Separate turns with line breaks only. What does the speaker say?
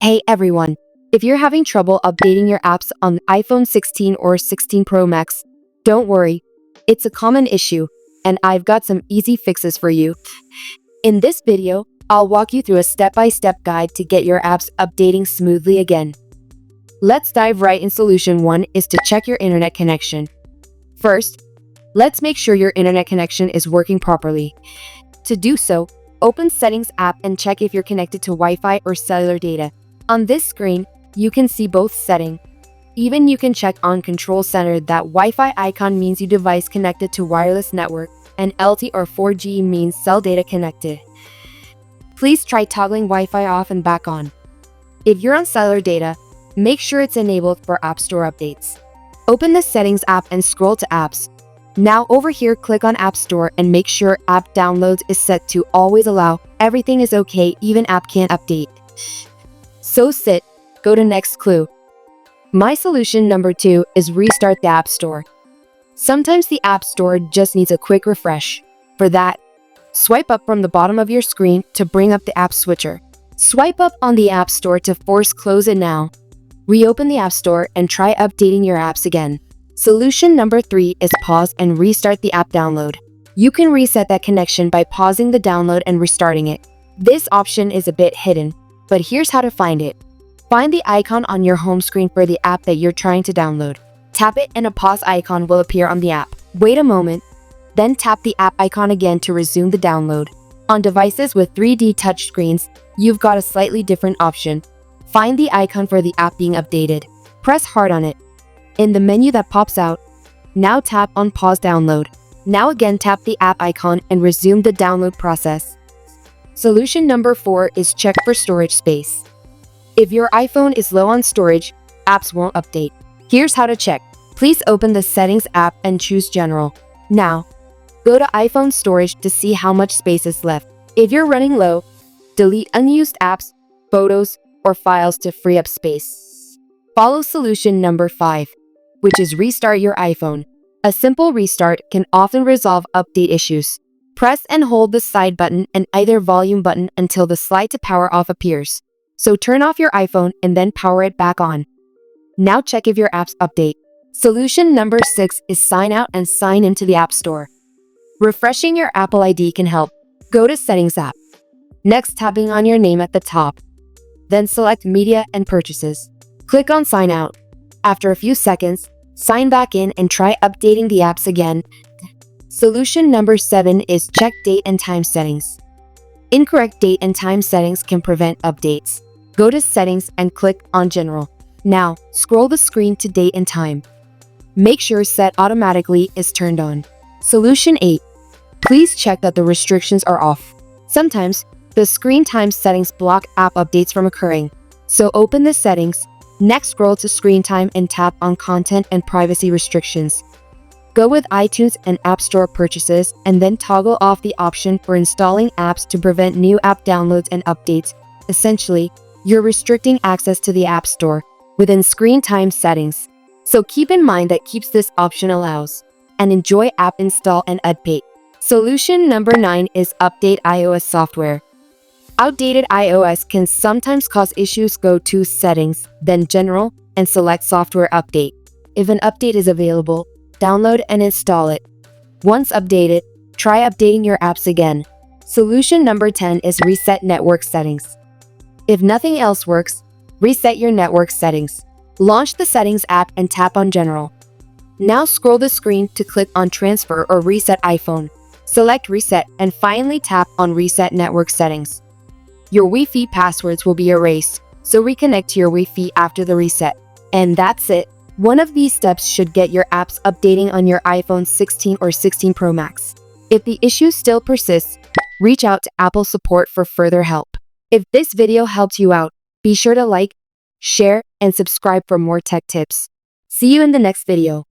Hey everyone! If you're having trouble updating your apps on iPhone 16 or 16 Pro Max, don't worry. It's a common issue, and I've got some easy fixes for you. In this video, I'll walk you through a step-by-step guide to get your apps updating smoothly again. Let's dive right in. Solution 1 is to check your internet connection. First, let's make sure your internet connection is working properly. To do so, open Settings app and check if you're connected to Wi-Fi or cellular data. On this screen, you can see both settings. Even you can check on Control Center that Wi-Fi icon means your device connected to wireless network, and LTE or 4G means cell data connected. Please try toggling Wi-Fi off and back on. If you're on cellular data, make sure it's enabled for App Store updates. Open the Settings app and scroll to Apps. Now over here, click on App Store and make sure App Downloads is set to Always Allow. Everything is okay, even app can't update. So go to next clue. My solution number 2 is restart the App Store. Sometimes the App Store just needs a quick refresh. For that, swipe up from the bottom of your screen to bring up the app switcher. Swipe up on the App Store to force close it now. Reopen the App Store and try updating your apps again. Solution number 3 is pause and restart the app download. You can reset that connection by pausing the download and restarting it. This option is a bit hidden, but here's how to find it. Find the icon on your home screen for the app that you're trying to download. Tap it and a pause icon will appear on the app. Wait a moment, then tap the app icon again to resume the download. On devices with 3D touchscreens, you've got a slightly different option. Find the icon for the app being updated. Press hard on it. In the menu that pops out, now tap on Pause Download. Now again tap the app icon and resume the download process. Solution number 4 is check for storage space. If your iPhone is low on storage, apps won't update. Here's how to check. Please open the Settings app and choose General. Now, go to iPhone storage to see how much space is left. If you're running low, delete unused apps, photos, or files to free up space. Follow solution number 5, which is restart your iPhone. A simple restart can often resolve update issues. Press and hold the side button and either volume button until the slide to power off appears. So turn off your iPhone and then power it back on. Now check if your apps update. Solution number 6 is sign out and sign into the App Store. Refreshing your Apple ID can help. Go to Settings app. Next, tapping on your name at the top. Then select Media and Purchases. Click on Sign Out. After a few seconds, sign back in and try updating the apps again. Solution number 7 is check date and time settings. Incorrect date and time settings can prevent updates. Go to Settings and click on General. Now, scroll the screen to date and time. Make sure Set Automatically is turned on. Solution 8. Please check that the restrictions are off. Sometimes, the screen time settings block app updates from occurring. So open the settings. Next, scroll to Screen Time and tap on Content and Privacy Restrictions. Go with iTunes and App Store purchases and then toggle off the option for installing apps to prevent new app downloads and updates. Essentially, you're restricting access to the App Store within Screen Time settings. So keep in mind that keeps this option allows. And enjoy app install and update. Solution number 9 is update iOS software. Outdated iOS can sometimes cause issues. Go to Settings, then General, and select Software Update. If an update is available, download and install it. Once updated, try updating your apps again. Solution number 10 is reset network settings. If nothing else works, reset your network settings. Launch the Settings app and tap on General. Now scroll the screen to click on Transfer or Reset iPhone. Select Reset and finally tap on Reset Network Settings. Your Wi-Fi passwords will be erased, so reconnect to your Wi-Fi after the reset. And that's it. One of these steps should get your apps updating on your iPhone 16 or 16 Pro Max. If the issue still persists, reach out to Apple support for further help. If this video helped you out, be sure to like, share, and subscribe for more tech tips. See you in the next video.